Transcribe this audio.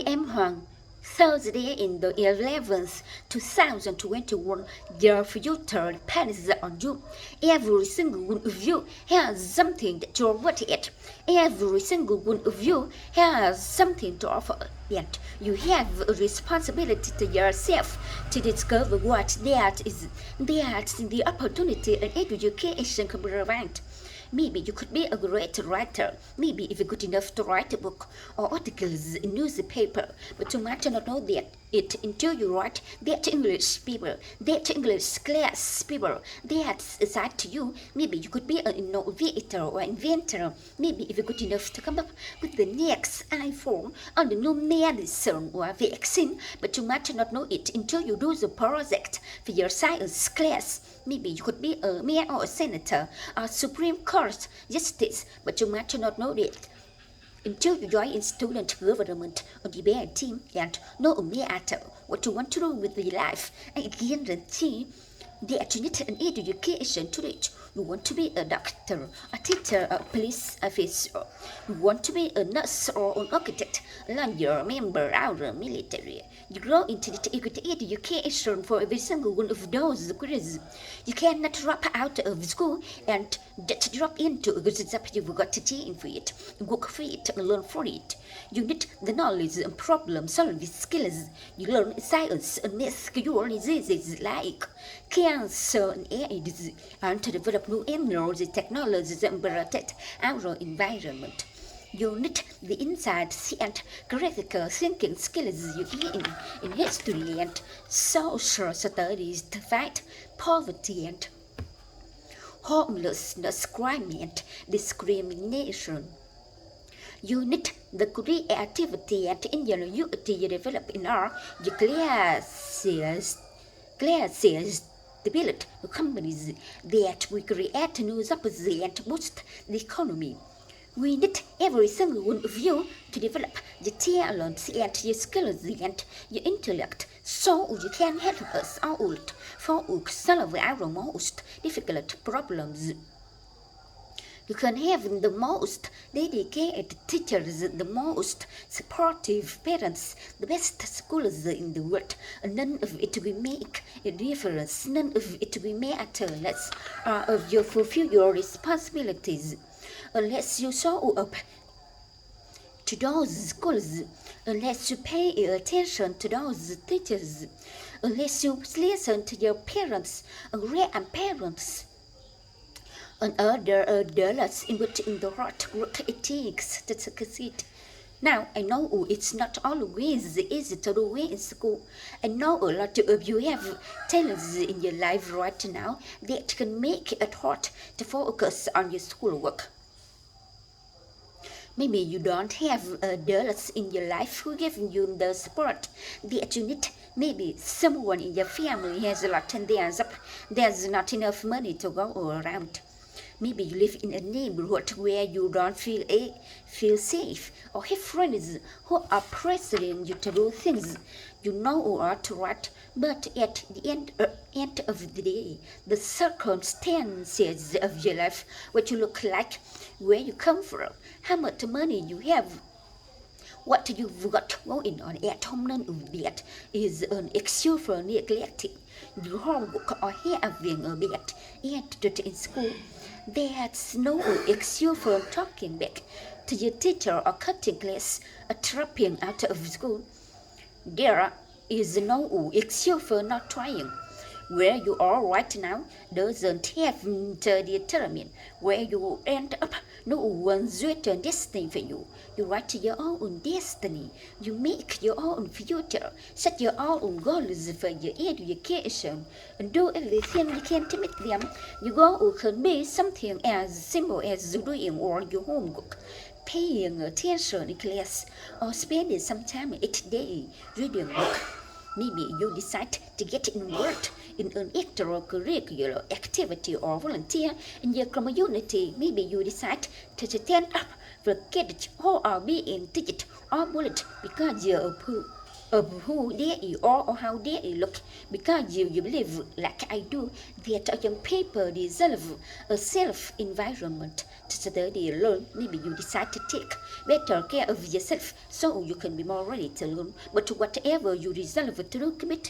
am Huang. Thursday in the 11th, 2021, your future depends on you. Every single one of you has something that you're worthy at. Every single one of you has something to offer. Yet you have a responsibility to yourself to discover what that is. That's the opportunity an education can provide. Maybe you could be a great writer. Maybe even good enough to write a book or articles in newspaper. But you might not know that it until you write that English paper, that English class paper. That's aside to you. Maybe you could be an innovator or inventor. Maybe even good enough to come up with the next iPhone or the new medicine or vaccine. But you might not know it until you do the project for your science class. Maybe you could be a mayor or a senator or Supreme Court justice, but you might not know that until you join in student government or debate team and know a matter what you want to do with your life. I guarantee that you need an education to reach. You want to be a doctor, a teacher, a police officer. You want to be a nurse or an architect, a lawyer, member of the military. You grow into the education for every single one of those careers. You cannot drop out of school and just drop into a good job. You've got to train for it, work for it, and learn for it. You need the knowledge and problem solving skills. You learn science and math cure diseases like cancer and AIDS, and to develop new emergency technologies and protect our environment. You need the insights and critical thinking skills you gain in history and social studies to fight poverty and homelessness, crime and discrimination. You need the creativity and ingenuity you develop in our classes to build companies that we create new jobs and boost the economy. We need every single one of you to develop your talents and your skills and your intellect so you can help us all to solve our most difficult problems. You can have the most dedicated teachers, the most supportive parents, the best schools in the world, and none of it will make a difference, none of it will matter less of you fulfill your responsibilities unless you show up to those schools, unless you pay attention to those teachers, unless you listen to your parents and grandparents and other adults in the hard work it takes to succeed. Now, I know it's not always easy to do in school. I know a lot of you have talents in your life right now that can make it hard to focus on your schoolwork. Maybe you don't have adults in your life who give you the support that you need. Maybe someone in your family has a lot and there's not enough money to go around. Maybe you live in a neighborhood where you don't feel safe or have friends who are pressuring you to do things you know are right, but at the end of the day, the circumstances of your life, what you look like, where you come from, how much money you have, what you've got going on at home, none of that is an excuse for neglecting your homework or having a bad attitude in school. There's no excuse for talking back to your teacher or cutting class or dropping out of school. There is no excuse for not trying. Where you are right now doesn't have to determine where you end up. No one's written destiny for you. You write your own destiny. You make your own future. Set your own goals for your education and do everything you can to meet them. Your goal can be something as simple as doing all your homework, paying attention in class, or spending some time each day reading a book. Maybe you decide to get involved in an extracurricular activity or volunteer in your community. Maybe you decide to stand up for kids who are being treated or bullied because you're poor. of who they are or how they look, because you believe, like I do, that a young people deserve a safe environment to study alone. Maybe you decide to take better care of yourself so you can be more ready to learn. But whatever you resolve to do, commit